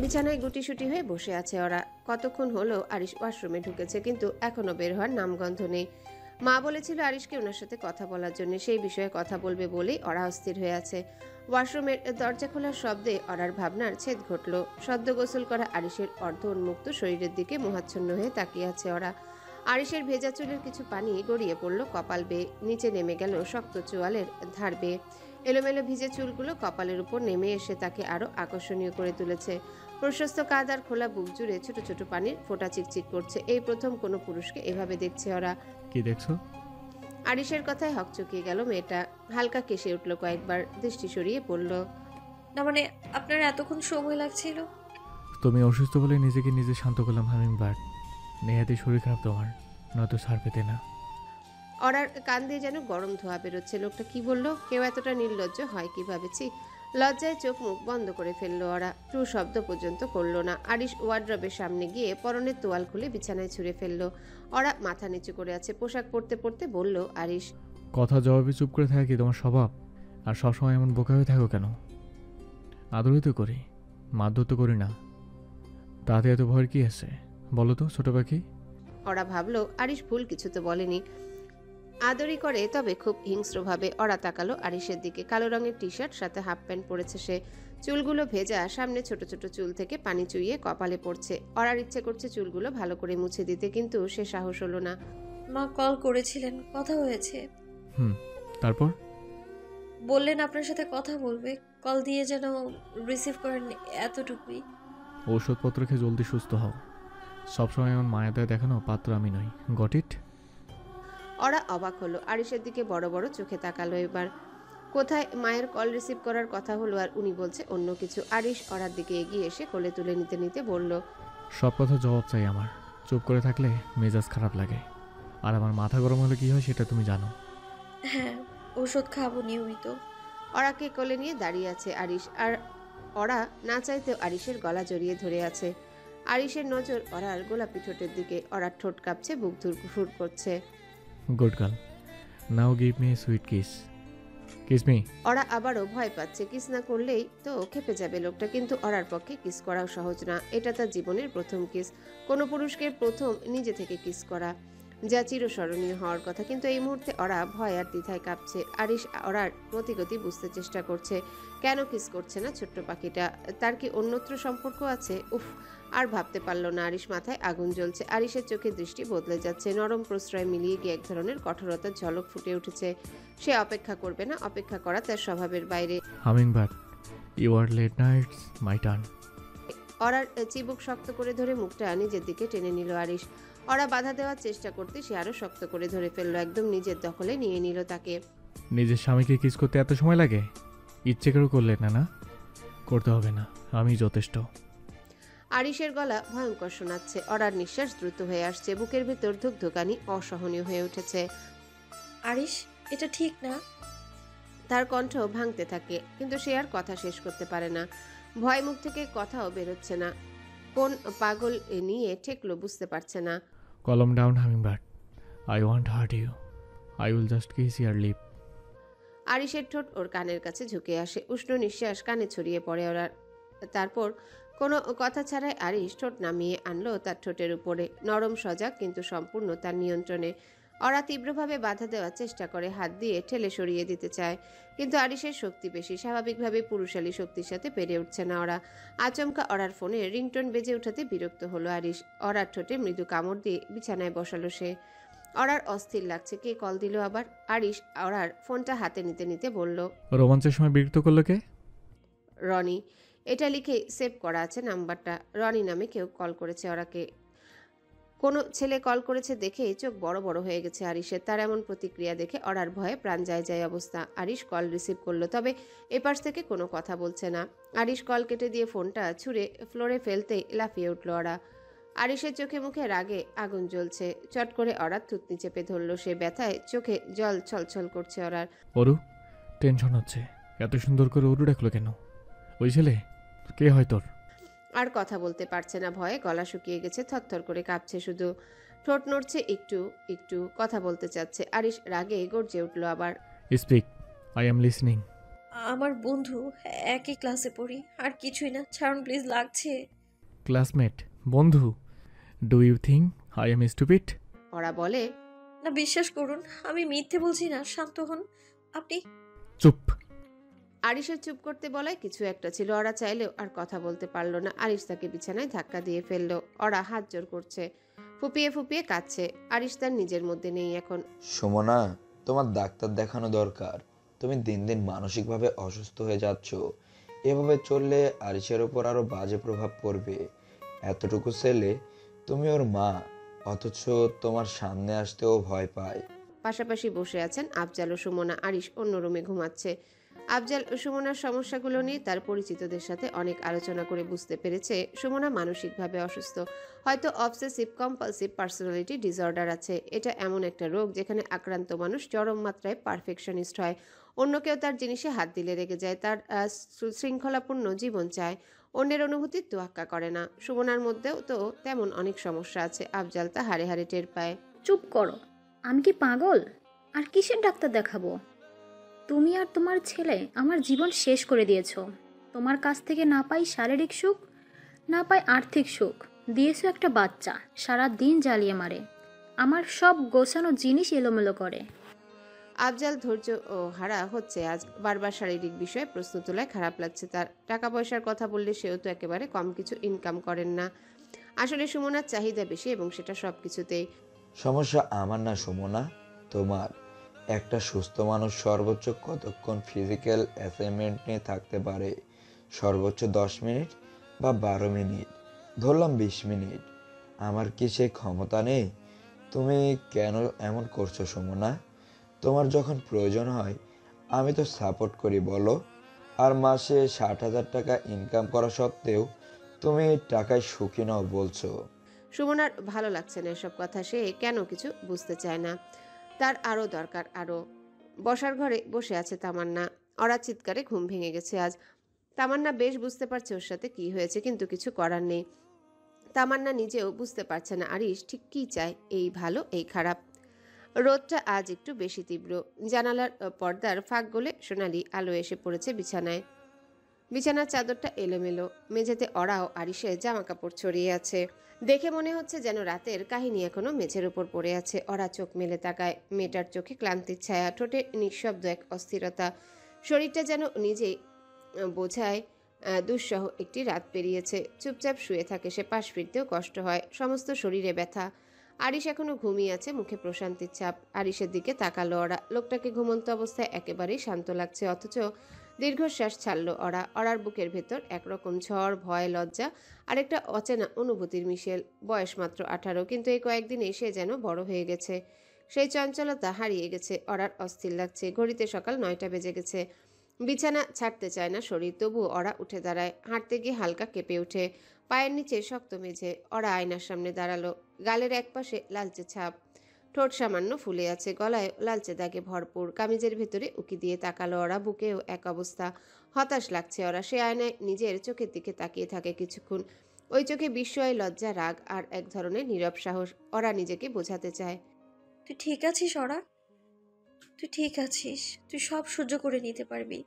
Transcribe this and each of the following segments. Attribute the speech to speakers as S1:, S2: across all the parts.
S1: বিছানায় গুটিসুটি হয়ে বসে আছে ওরা। কতক্ষণ হলো আরিশ ওয়াশরুমে ঢুকেছে, কিন্তু এখনো বের হওয়ার নামগন্ধ নেই। মা বলেছিল আরিশকে ওনার সাথে কথা বলার জন্য, সেই বিষয়ে কথা বলবে বলেই ওরা অস্থির হয়ে আছে। ওয়াশরুমের দরজা খোলার শব্দে ওরার ভাবনার ছেদ ঘটল। সদ্য গোসল করা আরিশের অর্ধ উন্মুক্ত শরীরের দিকে মোহাচ্ছন্ন হয়ে তাকিয়ে আছে ওরা। আরিশের ভেজা চুলের কিছু পানি গড়িয়ে পড়ল কপাল বেয়ে, নিচে নেমে গেল শক্ত চোয়ালের ধার বেয়ে। এলোমেলো ভিজে চুলগুলো কপালের উপর নেমে এসে তাকে আরো আকর্ষণীয় করে তুলেছে। প্রশস্ত কাঁধ আর খোলা বুক জুড়ে ছোট ছোট পানির ফোঁটা চিকচিক করছে। এই প্রথম কোনো পুরুষকে এভাবে দেখছে ওরা।
S2: কি দেখছো?
S1: আরিশের কথায় হকচকিয়ে গেল মেয়েটা। হালকা কেসে উঠল কয়েকবার, দৃষ্টি সরিয়ে পড়ল।
S3: না মানে আপনার এতক্ষণ সময় লাগছিল?
S2: তুমি অসুস্থ বলে নিজেকে নিজে শান্ত করলাম হামিং বার্ড। নেহাতি শরীর খারাপ তোমার, নয়তো ছাড় পেতে না।
S1: অরার কান দিয়ে যেন গরম ধোঁয়া বেরোচ্ছে। লোকটা কি বলল? কেউ এতটা নির্লজ্জ হয় কি ভাবেছি। লজ্জায় চোখ মুখ বন্ধ করে ফেললো ওরা, টু শব্দ পর্যন্ত করলো না। আরিশ ওয়ার্ড্রবের সামনে গিয়ে পরনের তোয়াল খুলে বিছানায় ছুঁড়ে ফেললো। ওরা মাথা নিচু করে আছে, পোশাক পরতে পরতে বলল আরিশ,
S2: কথা জবাবে চুপ করে থাকা কি তোমার স্বভাব? আর সবসময় এমন বোকা হয়ে থাকো কেন? আদরই তো করি, মারধর তো করি না। তাতে এত ভয়ের কি আছে বলো তো ছোট পাখি?
S1: ওরা ভাবলো আরিশ ভুল কিছু তো বলেনি, আদরই করে, তবে খুব হিংস্রভাবে। ওরা তাকালো আরিশের দিকে। কালো রঙের টি শার্ট, সাথে হাফ প্যান্ট পরেছে সে। চুলগুলো ভেজা, সামনে ছোট ছোট চুল থেকে পানি চুইয়ে কপালে পড়ছে। ওরার ইচ্ছে করছে চুলগুলো ভালো করে মুছে দিতে, কিন্তু সে সাহস হলো না।
S3: মা কল করেছিলেন, কথা হয়েছে।
S2: তারপর?
S3: বললেন আপনার সাথে কথা বলবে, কল দিয়ে যেন রিসিভ করেন, এতটুকুই।
S2: ঔষধপত্র খেয়ে জলদি সুস্থ হও। সবসময় এমন মায়াদায় দেখানো পাত্র আমি নই। Got it?
S1: ওরা অবাক হলো, আরিশের দিকে বড় বড় চোখে তাকালো এবার। কোথায় মায়ের কল রিসিভ করার কথা হলো আর উনি বলছে অন্য কিছু। আরিশ ওরার দিকে এগিয়ে এসে কোলে তুলে নিতে নিতে বলল,
S2: সব কথা জবাব চাই আমার। চুপ করে থাকলে মেজাজ খারাপ লাগে, আর আমার মাথা গরম হলে কি হয় সেটা তুমি জানো।
S3: হ্যাঁ, ওষুধ খাবো নিয়মিত।
S1: ওরাকে কোলে নিয়ে দাঁড়িয়ে আছে আরিশ, আর ওরা না চাইতেও আরিশের গলা জড়িয়ে ধরে আছে। আরিশের নজর ওরার গোলাপি ঠোঁটের দিকে। ওরার ঠোঁট কাঁপছে, বুক ধুরফুর করছে।
S2: Good girl, now give me sweet kiss. Kiss me.
S1: ওরা আবারও ভয় পাচ্ছে, কিস না করলেই তো খেপে যাবে লোকটা। কিন্তু ওরার পক্ষে কিস করাও সহজ না। এটা তার জীবনের প্রথম কিস, কোনো পুরুষকে প্রথম নিজে থেকে কিস করা, যা চিরস্মরণীয় হওয়ার কথা। কিন্তু এই মুহূর্তে ওরা ভয় আর দ্বিধায় কাঁপছে। আরিশ ওরার গতিগতি বুঝতে চেষ্টা করছে। কেন কিস করছে না ছোট্ট পাখিটা? তার কি অন্যত্র সম্পর্ক আছে? উফ, আর ভাবতে পারল না আরিশ। মাথায় আগুন জ্বলছে। আরিশের চোখে দৃষ্টি বদলে যাচ্ছে, নরম প্রশ্রয় মিলিয়ে গিয়ে এক ধরনের কঠোরতার ঝলক ফুটে উঠেছে। সে অপেক্ষা করবে না, অপেক্ষা করা তার স্বভাবের বাইরে।
S2: Humming bird, you are late nights my turn.
S1: অরার চিবুক শক্ত করে ধরে মুখটা নিজের দিকে টেনে নিল আরিশ। ওরা বাধা দেওয়ার চেষ্টা করতে সে আরো শক্ত করে ধরে ফেললো, একদম নিজের দখলে নিয়ে নিল তাকে।
S2: নিজের স্বামীকে কিস করতে এত সময় লাগে? ইচ্ছে করে করলে না? না করতে হবে না, আমি যথেষ্ট।
S1: আরিশের গলা ভয়ঙ্কর শোনাচ্ছে। অরার নিঃশ্বাস দ্রুত হয়ে আসছে, বুকের ভেতর ধুকধুকানি অসহনীয় হয়ে উঠেছে।
S3: আরিশ, এটা ঠিক না।
S1: তার কণ্ঠ ভাঙতে থাকে, কিন্তু সে আর কথা শেষ করতে পারে না। ভয় মুখ থেকে কথাও বেরোচ্ছে না। কোন পাগল নিয়ে ঠেকলো বুঝতে পারছে না।
S2: Calm down humming bird, I want hurt you, I will just kiss your lip.
S1: আরিশের ঠোঁট ওর কানের কাছে ঝুঁকে আসে, উষ্ণ নিঃশ্বাস কানে ছড়িয়ে পড়ে ওরা। তারপর কোনো কথা ছাড়াই আরিশ ঠোঁট নামিয়ে আনলো তার ঠোঁটের উপরে, নরম সজাগ কিন্তু সম্পূর্ণ তার নিয়ন্ত্রণে। ওরা তীব্রভাবে বাধা দেওয়ার চেষ্টা করে, হাত দিয়ে ঠেলে সরিয়ে দিতে চায়, কিন্তু আরিশের শক্তি বেশি। স্বাভাবিকভাবে পুরুষালী শক্তির সাথে পেরে উঠছে না ওরা। আচমকা ওরার ফোনে রিংটোন বেজে ওঠাতে বিরক্ত হলো আরিশ। ওরার ঠোঁটে মৃদু কামড় দিয়ে বিছানায় বসালো সে। ওরার অস্থির লাগছে, কে কল দিল আবার? আরিশ ওরার ফোনটা হাতে নিতে নিতে বলল,
S2: রোমাঞ্চের সময় বিরক্ত করলো কে?
S1: রনি। এটা লিখে সেভ করা আছে নাম্বারটা। রনি নামে কেউ কল করেছে ওরাকে। কোনো ছেলে কল করেছে দেখেই চোখ বড় বড় হয়ে গেছে আরিশের। তার এমন প্রতিক্রিয়া দেখে অরার ভয়ে প্রাণ যায় যায় অবস্থা। আরিশ কল রিসিভ করলো, তবে এপাশ থেকে কোনো কথা বলছে না। আরিশ কল কেটে দিয়ে ফোনটা ছুঁড়ে ফ্লোরে ফেলতেই লাফিয়ে উঠল ওরা। আরিশের চোখে মুখে রাগে আগুন জ্বলছে। চট করে অরার থুতনি চেপে ধরলো সে, ব্যথায় চোখে জল ছলছল করছে অরার।
S2: অরু, টেনশন হচ্ছে। এত সুন্দর করে অরু ডাকলো কেন? ওই ছেলে কে হয় তোর?
S1: আর কথা বলতে পারছে না, ভয়ে গলা শুকিয়ে গেছে, থরথর করে কাঁপছে শুধু। ঠোঁট নড়ছে একটু একটু, কথা বলতে চাচ্ছে। আরিশ রাগে গর্জে উঠল আবার।
S2: Speak, I am listening.
S3: আমার বন্ধু, একই ক্লাসে পড়ি। আর কিছুই না, ছাড়ুন প্লিজ, লাগছে।
S2: ক্লাসমেট? বন্ধু? Do you think I am stupid?
S1: ওরা বলে,
S3: না, বিশ্বাস করুন, আমি মিথ্যে বলছি না। শান্ত হন আপনি।
S2: চুপ।
S1: আরিশের চুপ করতে বলায় কিছু একটা ছিল। ওরা চাইলেও আর কথা বলতে পারলো না। আরিশ তাকে বিছানায় ধাক্কা দিয়ে ফেললো। ওরা হাত জোর করছে, ফুপিয়ে ফুপিয়ে কাঁদছে। আরিশ তার নিজের মধ্যে নেই এখন।
S4: সুমনা, তোমার ডাক্তার দেখানো দরকার। তুমি দিন দিন মানসিকভাবে অসুস্থ হয়ে যাচ্ছ। এভাবে চললে আরিশের উপর আরো বাজে প্রভাব পড়বে। এতটুকু ছেলে, তুমি ওর মা, অথচ তোমার সামনে আসতেও ভয় পায়।
S1: পাশাপাশি বসে আছেন আফজাল ও সুমনা। আরিশ অন্য রুমে ঘুমাচ্ছে। আফজাল সুমনার সমস্যাগুলো নিয়ে তার পরিচিতদের সাথে অনেক আলোচনা করে বুঝতে পেরেছে সুমনা মানসিকভাবে অসুস্থ। হয়তো অবসেসিভ কম্পালসিভ পার্সোনালিটি ডিসঅর্ডার আছে। এটা এমন একটা রোগ যেখানে আক্রান্ত মানুষ চরম মাত্রায় পারফেকশনিস্ট হয়। অন্য কেউ তার জিনিসে হাত দিলে রেগে যায়, তার শৃঙ্খলাপূর্ণ জীবন চায়, অন্যের অনুভূতির তোয়াক্কা করে না। সুমনার মধ্যেও তো তেমন অনেক সমস্যা আছে। আফজাল তা হাড়ে হাড়ে টের পায়।
S5: চুপ করো, আমি কি পাগল? আর কিসের ডাক্তার দেখাবো? তুমি আর তোমার ছেলে আমার জীবন শেষ করে দিয়েছো। তোমার কাছ থেকে না পাই শারীরিক সুখ, না পাই আর্থিক সুখ, দিয়েছো একটা বাচ্চা সারা দিন জ্বালিয়ে মারে, আমার সব গোছানো জিনিস এলোমেলো করে।
S1: আফজাল ধৈর্য ও হারা হচ্ছে আজ। বারবার শারীরিক বিষয়ে প্রশ্ন তোলায় খারাপ লাগছে তার। টাকা পয়সার কথা বললে সেও তো একেবারে কম কিছু ইনকাম করেন না। আসলে সুমনার চাহিদা বেশি এবং সেটা সব কিছুতেই।
S4: সমস্যা আমার না সুমনা, তোমার। একটা সুস্থ মানুষ সর্বোচ্চ কতক্ষণ ফিজিক্যাল অ্যাসাইনমেন্ট নিয়ে থাকতে পারে? সর্বোচ্চ 10 মিনিট বা 12 মিনিট, ধরলাম 20 মিনিট। আমার কি সেই ক্ষমতা নেই? তুমি কেন এমন করছো সুমনা? তোমার যখন প্রয়োজন হয় আমি তো সাপোর্ট করি, বলো। আর মাসে 60,000 টাকা ইনকাম করা সত্ত্বেও তুমি টাকায় সুখী নও বলছো।
S1: সুমনার ভালো লাগছে না এসব কথা। সে কেন কিছু বুঝতে চায় না। তার আরও দরকার আরও। বসার ঘরে বসে আছে তামান্না। ওরা চিৎকারে ঘুম ভেঙে গেছে আজ। তামান্না বেশ বুঝতে পারছে ওর সাথে কি হয়েছে, কিন্তু কিছু করার নেই। তামান্না নিজেও বুঝতে পারছে না আরিশ ঠিক কী চায়, এই ভালো এই খারাপ। রোদটা আজ একটু বেশি তীব্র। জানালার পর্দার ফাঁক গলে সোনালি আলো এসে পড়েছে বিছানায়। বিছানার চাদরটা এলোমেলো। মেঝেতে ওরা ও আরিশের জামা কাপড় ছড়িয়ে আছে। দেখে মনে হচ্ছে যেন রাতের কাহিনী এখনো মেঝের উপর পড়ে আছে। ওরা চোখ মেলে তাকায়। মেয়েটার চোখে ক্লান্তির ছায়া, ঠোঁটে নিঃশব্দ এক অস্থিরতা। শরীরটা যেন নিজেই বোঝায় দুঃসহ একটি রাত পেরিয়েছে। চুপচাপ শুয়ে থাকে সে। পাশ ফিরতেও কষ্ট হয়, সমস্ত শরীরে ব্যথা। আরিশ এখনো ঘুমিয়ে আছে, মুখে প্রশান্তির ছাপ। আরিশের দিকে তাকালো ওরা। লোকটাকে ঘুমন্ত অবস্থায় একেবারেই শান্ত লাগছে, অথচ দীর্ঘশ্বাস ছাড়ল ওরা। ওরার বুকের ভেতর একরকম ঝড়, ভয়, লজ্জা আর একটা অচেনা অনুভূতির মিশেল। বয়স মাত্র 18, কিন্তু এই কয়েকদিনে সে যেন বড় হয়ে গেছে। সেই চঞ্চলতা হারিয়ে গেছে। ওরার অস্থির লাগছে। ঘড়িতে সকাল 9টা বেজে গেছে। বিছানা ছাড়তে চায় না শরীর, তবুও ওরা উঠে দাঁড়ায়। হাঁটতে গিয়ে হালকা কেঁপে ওঠে। পায়ের নিচে শক্ত মেঝে। ওরা আয়নার সামনে দাঁড়ালো। গালের একপাশে লালচে ছাপ, ঠোঁট সামান্য ফুলে আছে, গলায় লালচে দাগে ভরপুর। কামিজের ভেতরে উকি দিয়ে তাকালো ওরা। বুকেও এক অবস্থা। হতাশ লাগছে ওরা। সে আয়নায় নিজের চোখের দিকে তাকিয়ে থাকে কিছুক্ষণ। ওই চোখে বিস্ময়, লজ্জা, রাগ আর এক ধরনের নীরব সাহস। ওরা নিজেকে বোঝাতে চায়,
S3: তুই ঠিক আছিস ওরা? তুই ঠিক আছিস, তুই সব সহ্য করে নিতে পারবি।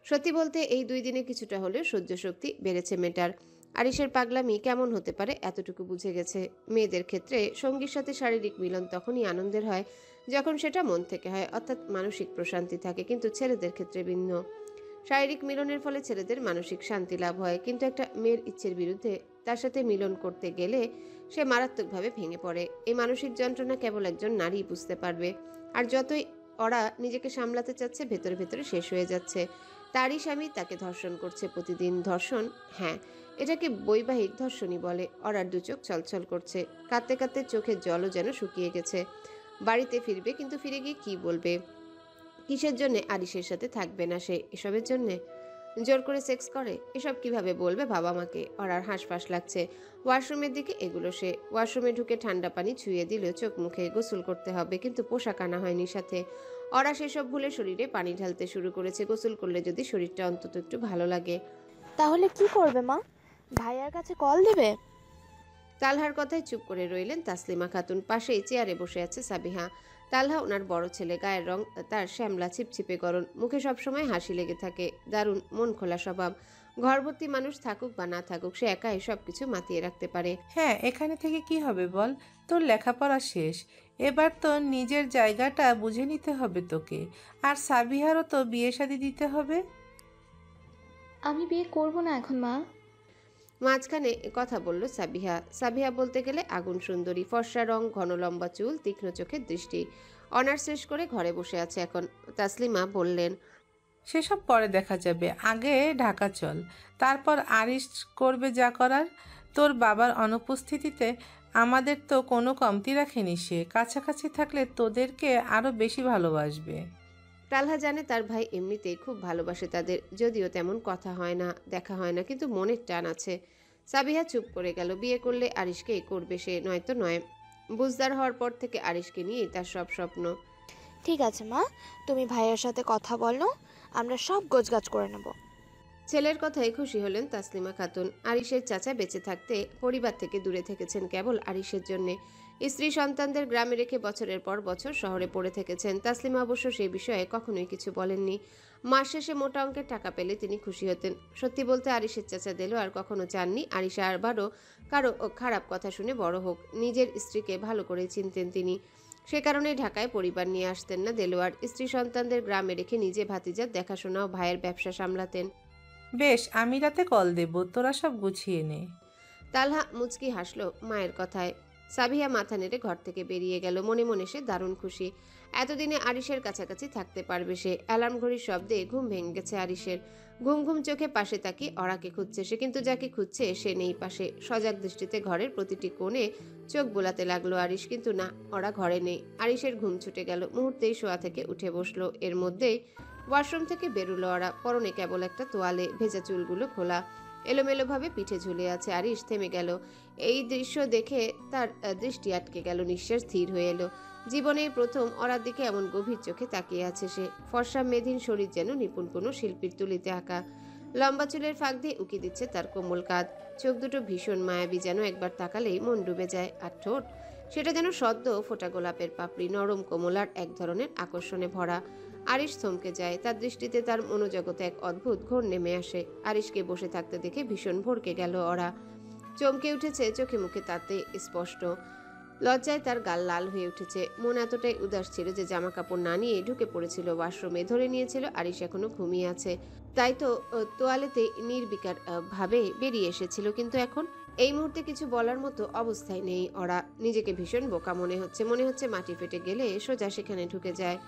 S1: সত্যি বলতে এই 2 দিনে কিছুটা হলেও সহ্য শক্তি বেড়েছে মেটার। আরিশের পাগলামি কেমন হতে পারে এতটুকু বুঝে গেছে। মেয়েদের ক্ষেত্রে সঙ্গীর সাথে শারীরিক মিলন তখনই আনন্দের হয় যখন সেটা মন থেকে হয়, অর্থাৎ মানসিক প্রশান্তি থাকে। কিন্তু ছেলেদের ক্ষেত্রে ভিন্ন। শারীরিক মিলনের ফলে ছেলেদের মানসিক শান্তি লাভ হয়, কিন্তু একটা মেয়ের ইচ্ছের বিরুদ্ধে তার সাথে মিলন করতে গেলে সে মারাত্মকভাবে ভেঙে পড়ে। এই মানসিক যন্ত্রণা কেবল একজন নারী বুঝতে পারবে। আর যতই ওরা নিজেকে সামলাতে চাচ্ছে, ভেতরে ভেতরে শেষ হয়ে যাচ্ছে। তারই স্বামী তাকে ধর্ষণ করছে প্রতিদিন। ধর্ষণ, হ্যাঁ, এটাকে বৈবাহিক ধর্ষণই বলে। ওরার দু চোখ ছলছল করছে। কাঁদতে কাঁদতে চোখের জলও যেন শুকিয়ে গেছে। বাড়িতে ফিরবে, কিন্তু ফিরে গিয়ে কি বলবে? কিসের জন্যে আরিশের সাথে থাকবে না সে? এসবের জন্যে জোর করে সেক্স করে? এসব কিভাবে বলবে বাবা মাকে? ওরার হাঁসফাঁস লাগছে। ওয়াশরুমের দিকে এগুলো সে। ওয়াশরুমে ঢুকে ঠান্ডা পানি ছুঁয়ে দিল চোখ মুখে। গোসল করতে হবে, কিন্তু পোশাক আনা হয়নি সাথে। ওরা সেসব ভুলে শরীরে পানি ঢালতে শুরু করেছে। গোসল করলে যদি শরীরটা অন্তত একটু ভালো লাগে।
S6: তাহলে কি করবে মা? ভাইয়ার কাছে কল দেবে?
S1: তালহার কথায় চুপ করে রইলেন তাসলিমা খাতুন। পাশেই চেয়ারে বসে আছে সাবিহা। তালহা ওনার বড় ছেলে, গায়ের রং তার শ্যামলা, ছিপছিপে গরম, মুখে সবসময় হাসি লেগে থাকে, দারুণ মন খোলা স্বভাব। ঘরভর্তি মানুষ থাকুক বা না থাকুক, সে একাই সবকিছু মাতিয়ে রাখতে পারে।
S6: হ্যাঁ, এখানে থেকে কি হবে বল? তোর লেখাপড়া শেষ, এবার তো নিজের জায়গাটা বুঝে নিতে হবে তোকে। আর সাবিহারও তো বিয়ে শাদী দিতে হবে।
S7: আমি বিয়ে করব না এখন, মা।
S1: মাঝখানে কথা বলল সাবিহা। সাবিহা বলতে গেলে আগুন সুন্দরী, ফর্সা রং, ঘন লম্বা চুল, তীক্ষ্ণ চোখের দৃষ্টি। অনার্স শেষ করে ঘরে বসে আছে এখন। তাসলিমা বললেন,
S6: সেসব পরে দেখা যাবে, আগে ঢাকা চল, তারপর আরিশ করবে যা করার। তোর বাবার অনুপস্থিতিতে আমাদের তো কোনো কমতি রাখেনি সে, কাছাকাছি থাকলে তোদেরকে আরও বেশি ভালোবাসবে।
S1: তালহা জানে তার ভাই এমনিতেই খুব ভালোবাসে তাদের, যদিও তেমন কথা হয় না, দেখা হয় না, কিন্তু মনের টান আছে। সাবিহা চুপ করে গেল। বিয়ে করলে আরিশকেই করবে সে, নয়তো নয়। বুঝদার হওয়ার পর থেকে আরিশকে নিয়েই তার সব স্বপ্ন।
S8: ঠিক আছে মা, তুমি ভাইয়ের সাথে কথা বলো, আমরা সব গোছগাছ করে নেব।
S1: ছেলের কথায় খুশি হলেন তাসলিমা খাতুন। আরিশের চাচা বেঁচে থাকতে পরিবার থেকে দূরে থেকেছেন কেবল আরিশের জন্যে। স্ত্রী সন্তানদের গ্রামে রেখে বছরের পর বছর শহরে পড়ে থেকেছেন। তাসলিমা অবশ্য সেই বিষয়ে কখনোই কিছু বলেননি। মাস শেষে মোটা অঙ্কের টাকা পেলে তিনি খুশি হতেন। সত্যি বলতে আরিশের চাচা দেলোয়ার কখনো চাননি আরিশা আরবারও কারো খারাপ কথা শুনে বড় হোক। নিজের স্ত্রীকে ভালো করে চিনতেন তিনি। সে কারণেই ঢাকায় পরিবার নিয়ে আসতেন না দেলোয়ার। স্ত্রী সন্তানদের গ্রামে রেখে নিজে ভাতিজার দেখাশোনা ও ভাইয়ের ব্যবসা সামলাতেন।
S6: বেশ, আমি রাতে কল দেব, তোরা সব গুছিয়ে নে।
S1: তালহা মুচকি হাসলো মায়ের কথায়। সাবিহা মাথা নেড়ে ঘর থেকে বেরিয়ে গেল। মনে মনে সে দারুণ খুশি। এতদিনে আরিশের কাছাকাছি থাকতে পারবে সে। অ্যালার্ম ঘড়ির শব্দে ঘুম ভেঙে গেছে আরিশের। ঘুম ঘুম চোখে পাশে তাকিয়ে অরাকে খুঁজছে সে, কিন্তু যাকে খুঁজছে সে নেই পাশে। সজাগ দৃষ্টিতে ঘরের প্রতিটি কোণে চোখ বোলাতে লাগলো আরিশ, কিন্তু না, অরা ঘরে নেই। আরিশের ঘুম ছুটে গেল। মুহূর্তেই শোয়া থেকে উঠে বসলো। এর মধ্যেই ওয়াশরুম থেকে বেরুলো অরা। পরনে কেবল একটা তোয়ালে, ভেজা চুলগুলো খোলা, এলোমেলোভাবে পিঠে ঝুলে আছে। আরিশ থেমে গেল। এই দৃশ্য দেখে তার দৃষ্টি আটকে গেল, নিঃশ্বাস স্থির হয়ে এলো। জীবনেই প্রথম অরার দিকে এমন গভীর চোখে তাকিয়ে আছে সে। ফর্সা মেধিন শরীর যেন নিপুণ কোনো শিল্পীর তুলিতে আঁকা। লম্বা চুলের ফাঁক দিয়ে উকি দিচ্ছে তার কোমল কাঁধ। চোখ দুটো ভীষণ মায়াবী, যেন একবার তাকালেই মন ডুবে যায়। আর ঠোঁট, সেটা যেন সদ্য ফোটা গোলাপের পাপড়ি, নরম কোমল আর এক ধরনের আকর্ষণে ভরা। আরিশ থমকে যায়। তার দৃষ্টিতে তার মনোজগতে এক অদ্ভুত ঘোর নেমে আসে। আরিশকে বসে থাকতে দেখে ভীষণ ভড়কে গেল ওরা। চমকে উঠেছে, চোখে মুখে তাতে স্পষ্ট। লজ্জায় তার গাল লাল হয়ে উঠেছে। মন এতটাই উদাস ছিল যে জামা কাপড় না নিয়ে ঢুকে পড়েছিল ওয়াশরুমে। ধরে নিয়েছিল আরিশ এখনো ঘুমিয়ে আছে, তাই তো তোয়ালেতে নির্বিকার ভাবে বেরিয়ে এসেছিল। কিন্তু এখন এই মুহূর্তে কিছু বলার মতো অবস্থায় নেই ওরা। নিজেকে ভীষণ বোকা মনে হচ্ছে। মনে হচ্ছে মাটি ফেটে গেলে সোজা সেখানে ঢুকে যায়।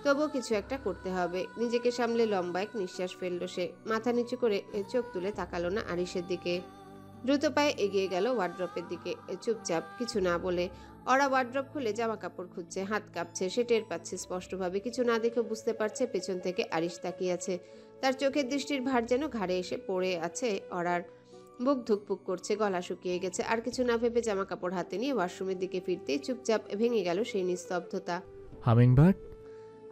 S1: তবুও কিছু একটা করতে হবে। নিজেকে সামলে লম্বা এক নিঃশ্বাস ফেলল সে। মাথা নিচু করে চোখ তুলে তাকালো না আরিশের দিকে। দ্রুত পায়ে এগিয়ে গেল ওয়ার্ড্রপের দিকে, চুপচাপ, কিছু না বলে। ওরা ওয়ার্ড্রপ খুলে জামা কাপড় খুঁজছে। হাত কাঁপছে, সে টের পাচ্ছে স্পষ্টভাবে। কিছু না দেখে বুঝতে পারছে পেছন থেকে আরিশ তাকিয়ে আছে। তার চোখের দৃষ্টির ভার যেন ঘাড়ে এসে পড়ে আছে অরার। বুক ধুকপুক করছে, গলা শুকিয়ে গেছে। আর কিছু না ভেবে জামা কাপড় হাতে নিয়ে ওয়াশরুমের দিকে ফিরতেই চুপচাপ ভেঙে গেল সেই নিস্তব্ধতা।
S2: হামিংবার্ড?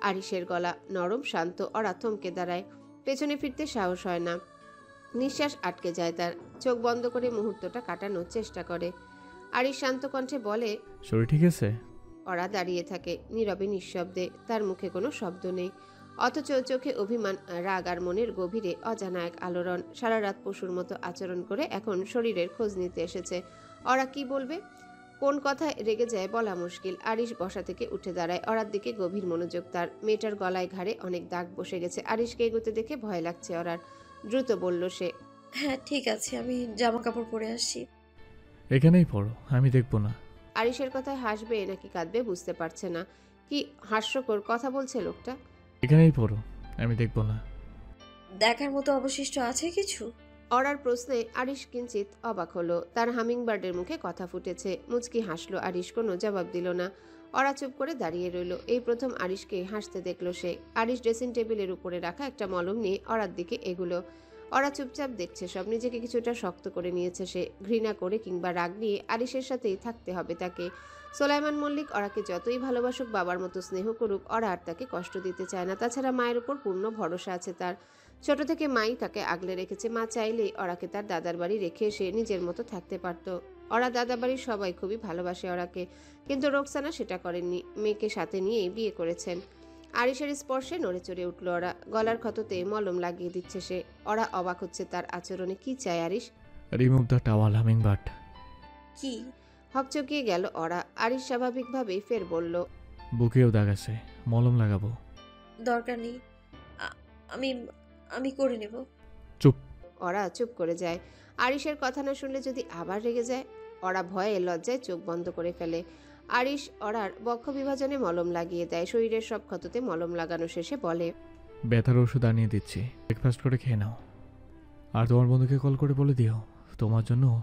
S1: আরিশের গলা নরম, শান্ত। ওরা থমকে দাঁড়ায়। পেছনে ফিরতে সাহস হয় না। নিঃশ্বাস আটকে যায় তার। চোখ বন্ধ করে মুহূর্তটা কাটানোর চেষ্টা করে। আরিশ শান্ত কণ্ঠে বলে,
S2: শরীর ঠিক আছে?
S1: ওরা দাঁড়িয়ে থাকে নীরবে, নিঃশব্দে। তার মুখে কোনো শব্দ নেই, অথচ চোখে অভিমান, রাগ আর মনের গভীরে অজানা এক আলোড়ন। সারা রাত পশুর মতো আচরণ করে এখন শরীরের খোঁজ নিতে এসেছে। ওরা কি বলবে, কোন কথায় রেগে যায় বলা মুশকিল। আরিশ বসা থেকে উঠে দাঁড়ায়। ওরার দিকে গভীর মনোযোগ তার। মেয়েটার গলায় ঘাড়ে অনেক দাগ বসে গেছে। আরিশকে এগোতে দেখে ভয় লাগছে ওরার। দ্রুত বলল সে,
S3: হ্যাঁ ঠিক আছে, আমি জামা কাপড় পরে আসছি।
S2: এখানেই পড়ো, আমি দেখবো না।
S1: আরিশের কথায় হাসবে নাকি কাঁদবে বুঝতে পারছে না। কি হাস্যকর কথা বলছে লোকটা।
S2: এখানেই পড়ো, আমি দেখবো না।
S3: দেখার মতো অবশিষ্ট আছে কিছু?
S1: অরার প্রশ্নে আরিশ কিঞ্চিত অবাক হলো। তার হামিংবার্ডের মুখে কথা ফুটেছে। মুচকি হাসলো আরিশ, কোনো জবাব দিল না। অরা চুপ করে দাঁড়িয়ে রইল। এই প্রথম আরিশকে হাসতে দেখলো সে। আরিশ ড্রেসিং টেবিলের উপরে রাখা একটা মলম নিয়ে অরার দিকে এগুলো। অরা চুপচাপ দেখছে সব। নিজেকে কিছুটা শক্ত করে নিয়েছে সে। ঘৃণা করে কিংবা রাগ নিয়ে আরিশের সাথেই থাকতে হবে তাকে। সোলাইমান মল্লিক অরাকে যতই ভালোবাসুক, বাবার মতো স্নেহ করুক, অরা আর তাকে কষ্ট দিতে চায় না। তাছাড়া মায়ের উপর পূর্ণ ভরসা আছে তার। ছোট থেকে মাই তাকে আগলে রেখেছে। মা চাইলেই অরাকে তার দাদার বাড়ি রেখে এসে নিজের মতো থাকতে পারত। ওরা দাদাবাড়ির সবাই খুবই ভালোবাসে ওরাকে, কিন্তু রোকসানা সেটা করেননি। মেয়েকে সাথে নিয়েই বিয়ে করেছেন। আরিশের স্পর্শে নড়ে চড়ে উঠল ওরা। গলার ক্ষততে মলম লাগিয়ে দিচ্ছে সে। ওরা অবাক হচ্ছে তার আচরণে। কি চায় Arish?
S2: Remove the towel hummingbird.
S3: কি?
S1: হকচকিয়ে গেল ওরা। আরিশ স্বাভাবিকভাবেই ফের বলল,
S2: বুকেও দাগ আছে, মলম লাগাবো।
S3: দরকার নেই। আ- আমি আমি করে নেব।
S2: চুপ।
S1: ওরা চুপ করে যায়। আরিশের কথা না শুনলে যদি আবার রেগে যায়। ওরা ভয়ে লজ্জায় চোখ বন্ধ করে ফেলে। আরিশ ওরার বক্ষ বিভাজনে মলম লাগিয়ে দেয়। শরীরের সব ক্ষততে মলম লাগানো শেষে বলে,
S2: ব্যথার ওষুধ আনিয়ে দিচ্ছি, ব্রেকফাস্ট করে খেয়ে নাও। আর তোমার বন্ধুকে কল করে বলে দিও তোমার জন্য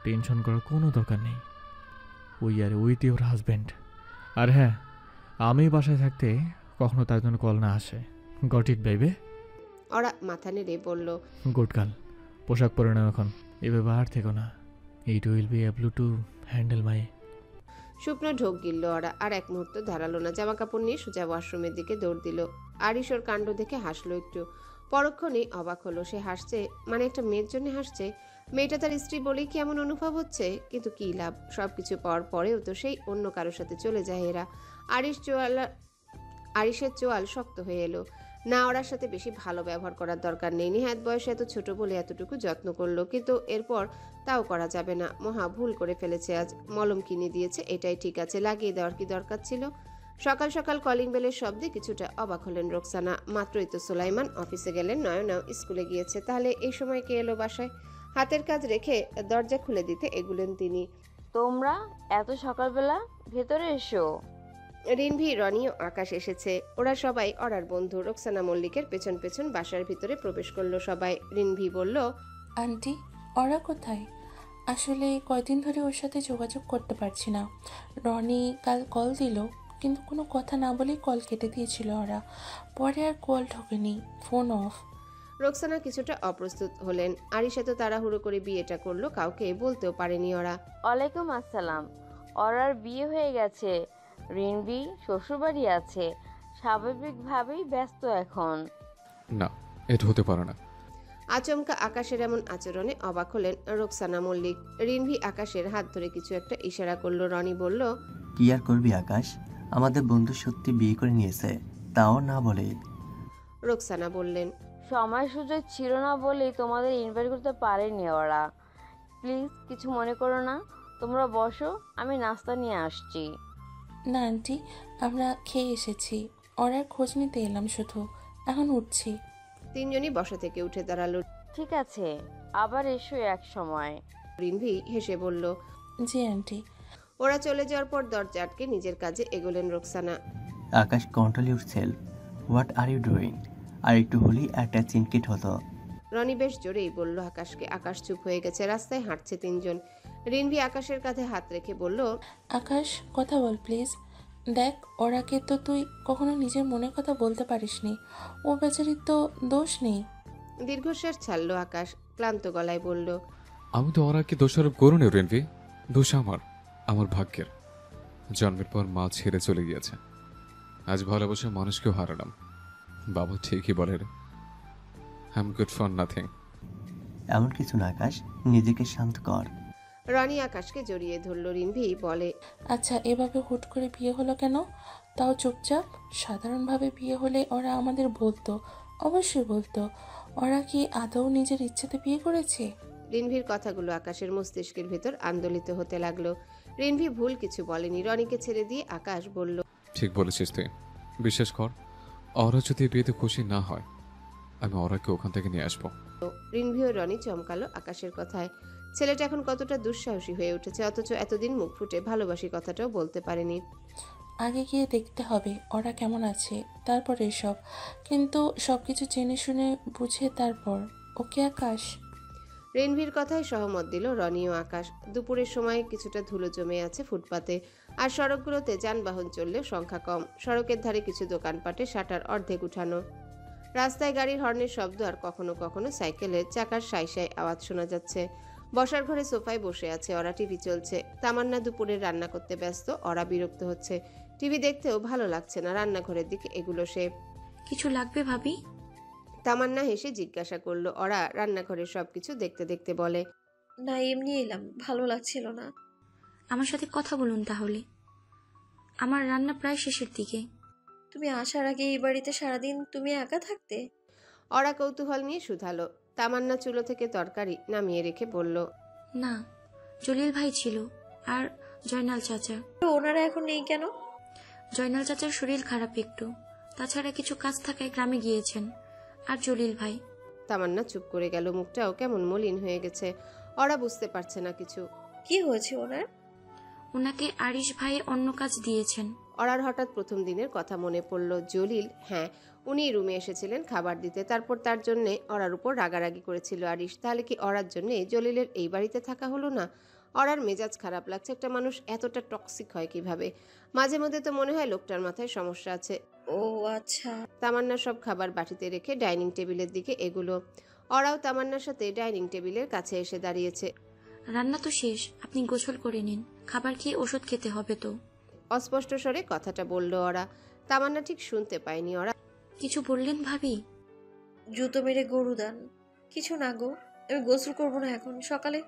S2: টেনশন করার কোনো দরকার নেই। We are with your husband. আর হ্যাঁ, আমি বাসায় থাকতে কখনো তার জন্য কল না আসে। গট ইট বেবে।
S1: ওরা মাথা নেড়ে বলল,
S2: গুড গার্ল। পোশাক পরে নাও এখন, এভাবে আর থেকো না। It will be able to handle my.
S1: শুকনো ঢোক গিলল ওরা। আর এক মুহূর্ত দাঁড়ালো না। জামা কাপড় নিয়ে সোজা ওয়াশরুমের দিকে দৌড় দিল। আরিশ ওর কাণ্ড দেখে হাসলো একটু। পরক্ষণেই অবাক হলো। সে হাসছে, মানে একটা মেয়ের জন্য হাসছে। মেয়েটা তার স্ত্রী বলেই কি এমন অনুভব হচ্ছে? কিন্তু কি লাভ? সবকিছু পাওয়ার পরেও তো সেই অন্য কারোর সাথে চলে যায় এরা। আরিশের চোয়াল শক্ত হয়ে এলো। না, ওরার সাথে বেশি ভালো ব্যবহার করার দরকার নেই। নিহাত বয়সে এত ছোট বলে এতটুকু যত্ন করলো, কিন্তু এরপর তাও করা যাবে না। মহা ভুল করে ফেলেছে আজ। মলম কিনে দিয়েছে, এটাই ঠিক আছে। লাগিয়ে দেওয়ার কি দরকার ছিল? সকাল সকাল কলিং বেলের শব্দে কিছুটা অবাক হলেন রোকসানা। মাত্রই তো সুলাইমান অফিসে গেলেন, নয়নাও স্কুলে গিয়েছে। তাহলে এই সময় কে এলো বাসায়? হাতের কাজ রেখে দরজা খুলে দিতে এগুলেন তিনি।
S9: তোমরা এত সকালবেলা? ভেতরে এসো।
S1: রিনভি, রনি ও আকাশ এসেছে। ওরা সবাই ওরার বন্ধু। রোকসানা মল্লিকের পেছন পেছন বাসার ভিতরে প্রবেশ করলো সবাই। রিনভি বলল,
S10: আন্টি, ওরা কোথায়? আসলে কয়দিন ধরে ওর সাথে যোগাযোগ করতে পারছি না। রনি কাল কল দিল, কিন্তু কোনো কথা না বলেই কল কেটে দিয়েছিল ওরা। পরে আর কল ঢোকেনি, ফোন অফ।
S1: রোকসানা কিছুটা অপ্রস্তুত হলেন। আরিশ এত তাড়াহুড়ো করে বিয়েটা করলো, কাউকে বলতেও পারেনি ওরা।
S9: ওয়ালাইকুম আসসালাম। ওরার বিয়ে হয়ে গেছে। রিনবি শ্বশুরবাড়ি আছে, স্বাভাবিকভাবেই ব্যস্ত এখন।
S11: না, এটা হতে পারে না।
S1: আচমকা আকাশের এমন আচরণে অবাক হলেন রোকসানা মল্লিক। রিনভি আকাশের হাত ধরে কিছু একটা ইশারা করলো। রনি বলল,
S12: কি আর করবি আকাশ, আমাদের বন্ধু সত্যি বিয়ে করে নিয়েছে, তাও না বলে।
S1: রোকসানা বললেন,
S9: সময় সুযোগ ছিল না বলেই তোমাদের ইনভাইট করতে পারেনি ওরা। প্লিজ কিছু মনে করো না, তোমরা বসো, আমি নাস্তা নিয়ে আসছি।
S10: না আন্টি, আমরা খেয়ে এসেছি। ওরার খোঁজ নিতে এলাম শুধু, এখন উঠছি।
S1: তিনজনই বসা থেকে উঠে দাঁড়ালো।
S9: ঠিক আছে, আবার এসো এক সময়।
S1: রিনভি হেসে বলল,
S10: জি আন্টি।
S1: ওরা চলে যাওয়ার পর দরজা আটকে নিজের কাজে এগোলেন Roksana.
S12: Akash, control yourself, what are you doing? আর একটু হলেই একটা চিনকিট হতো।
S1: রনি বেশ জোরেই বলল আকাশকে। আকাশ চুপ হয়ে গেছে। রাস্তায় হাঁটছে তিনজন। রিনভি আকাশের কাঁধে হাত রেখে বলল,
S10: আকাশ, কথা বল প্লিজ। দেখ, ওরাকে তো তুই কখনো নিজের মনের কথা বলতে পারিসনি। ও বেচারির তো দোষ নেই।
S1: দীর্ঘশ্বাস ছাড়লো আকাশ। ক্লান্ত গলায় বলল,
S11: আমি তো ওরাকে দোষারোপ করুন রেনভি। দোষ আমার ভাগ্যের। জন্মের পর মা ছেড়ে চলে গিয়েছে। আজ ভালোবাসা মানুষকেও হারালাম। বাবা ঠিকই বলে রে, I am good for nothing.
S12: এমন কিছু না আকাশ, নিজেকে শান্ত কর।
S1: রনি আকাশকে জড়িয়ে ধরলো। রিনভি বলে,
S10: আচ্ছা, এভাবে হুট করে বিয়ে হলো কেন? তাও চুপচাপ। সাধারণভাবে বিয়ে হলে ওরা আমাদের বলতো, অবশ্যই বলতো। ওরা কি আদৌ নিজের ইচ্ছেতে বিয়ে করেছে?
S1: রিনভির কথাগুলো আকাশের মস্তিষ্কের ভেতর আন্দোলিত হতে লাগলো। রিনভি ভুল কিছু বলেনি। রনিকে ছেড়ে দিয়ে আকাশ বলল,
S11: ঠিক বলেছিস তুই। বিশ্বাস কর, ওরা যদি বিয়েতে খুশি না হয়, আমি ওরাকে ওখান থেকে নিয়ে আসবো।
S1: রিনভি ও রনি চমকালো আকাশের কথায়। ছেলেটা এখন কতটা দুঃসাহসী হয়ে উঠেছে, অথচ এতদিন মুখ ফুটে ভালোবাসি কথাটাও বলতে পারেনি।
S10: আগে গিয়ে দেখতে হবে ওরা কেমন আছে, তারপর এসব। কিন্তু সব কিছু জেনে শুনে বুঝে তারপর। ওকে আকাশ?
S1: রিনভির কথায় সহমত দিল রনি ও আকাশ। দুপুরের সময় কিছুটা ধুলো জমে আছে ফুটপাতে। আর সড়কগুলোতে যানবাহন চললেও সংখ্যা কম। সড়কের ধারে কিছু দোকানপাটে শাটার অর্ধেক উঠানো। রাস্তায় গাড়ির হর্নের শব্দ আর কখনো কখনো সাইকেলের চাকার সাই সাই আওয়াজ শোনা যাচ্ছে। বসার ঘরে সোফায় বসে আছে ওরা। টিভি চলছে। তামান্না দুপুরে রান্না করতে ব্যস্ত। ওরা বিরক্ত হচ্ছে। টিভি দেখতেও ভালো লাগছে না। রান্নাঘরের দিকে এগুলো সে।
S3: কিছু লাগবে ভাবি?
S1: তামান্না হেসে জিজ্ঞাসা করলো। ওরা রান্নাঘরের সবকিছু দেখতে দেখতে বলে,
S3: না এমনি এলাম, ভালো লাগছিল না।
S5: আমার সাথে কথা বলুন তাহলে। আমার রান্না প্রায় শেষের দিকে।
S3: তুমি আসার আগে এই বাড়িতে সারাদিন তুমি একা থাকতে?
S1: ওরা কৌতূহল নিয়ে শুধালো। তামান্না চুলো থেকে তরকারি নামিয়ে রেখে বলল,
S5: না, জলিল ভাই ছিল আর জয়নাল চাচা।
S3: ওনারা এখন নেই কেন?
S5: জয়নাল চাচার শরীর খারাপ একটু, তাছাড়া কিছু কাজ থাকায় গ্রামে গিয়েছেন। আর জলিল ভাই।
S1: তামান্না চুপ করে গেল, মুখটাও কেমন মলিন হয়ে গেছে। ওরা বুঝতে পারছে না কিছু।
S3: কি হয়েছে ওনার?
S5: ওনাকে আরিশ ভাই অন্য কাজ দিয়েছেন।
S1: ওরার হঠাৎ প্রথম দিনের কথা মনে পড়ল। জলিল, হ্যাঁ, উনি রুমে এসেছিলেন খাবার দিতে, তারপর তার জন্যে ওরার উপর রাগারাগি করেছিল আরিশ। তাহলে কি ওরার জন্যে জলিলের এই বাড়িতে থাকা হলো না? ওরার মেজাজ খারাপ লাগছে। একটা মানুষ এতটা টক্সিক হয় কিভাবে? মাঝে মধ্যে তো মনে হয় লোকটার মাথায় সমস্যা আছে।
S3: ও আচ্ছা।
S1: তামান্না সব খাবার বাটিতে রেখে ডাইনিং টেবিলের দিকে এগুলো। ওরাও তামান্নার সাথে ডাইনিং টেবিলের কাছে এসে দাঁড়িয়েছে।
S5: রান্না তো শেষ, আপনি গোসল করে নিন, খাবার খেয়ে ওষুধ খেতে হবে তো।
S1: অস্পষ্ট স্বরে কথাটা বলল ওরা। তামান্না ঠিক শুনতে পায়নি। ওরা
S5: কিছু বললেন ভাবি?
S3: জুতো মেরে গরু দান। কিছু না গো, আমি গোসল করবো না এখন, সকালে।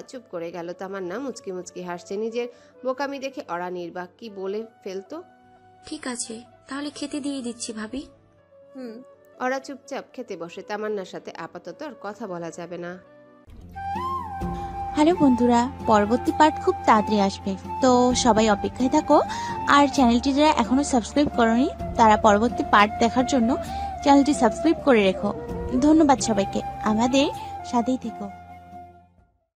S1: চুপ করে গেল। তামান্না মুচকি মুচকি হাসছে। নিজের বোকামি দেখে ওরা নির্বাক, কি বলে ফেলতো।
S5: ঠিক আছে, তাহলে খেতে দিয়ে দিচ্ছি ভাবি।
S1: ওরা চুপচাপ খেতে বসে। তামান্নার সাথে আপাতত আর কথা বলা যাবে না।
S13: হ্যালো বন্ধুরা, পরবর্তী পার্ট খুব তাড়াতাড়ি আসবে, তো সবাই অপেক্ষায় থাকো। আর চ্যানেলটি যারা এখনো সাবস্ক্রাইব করোনি তারা পরবর্তী পার্ট দেখার জন্য চ্যানেলটি সাবস্ক্রাইব করে রেখো। ধন্যবাদ সবাইকে, আমাদের সাথেই থেকো।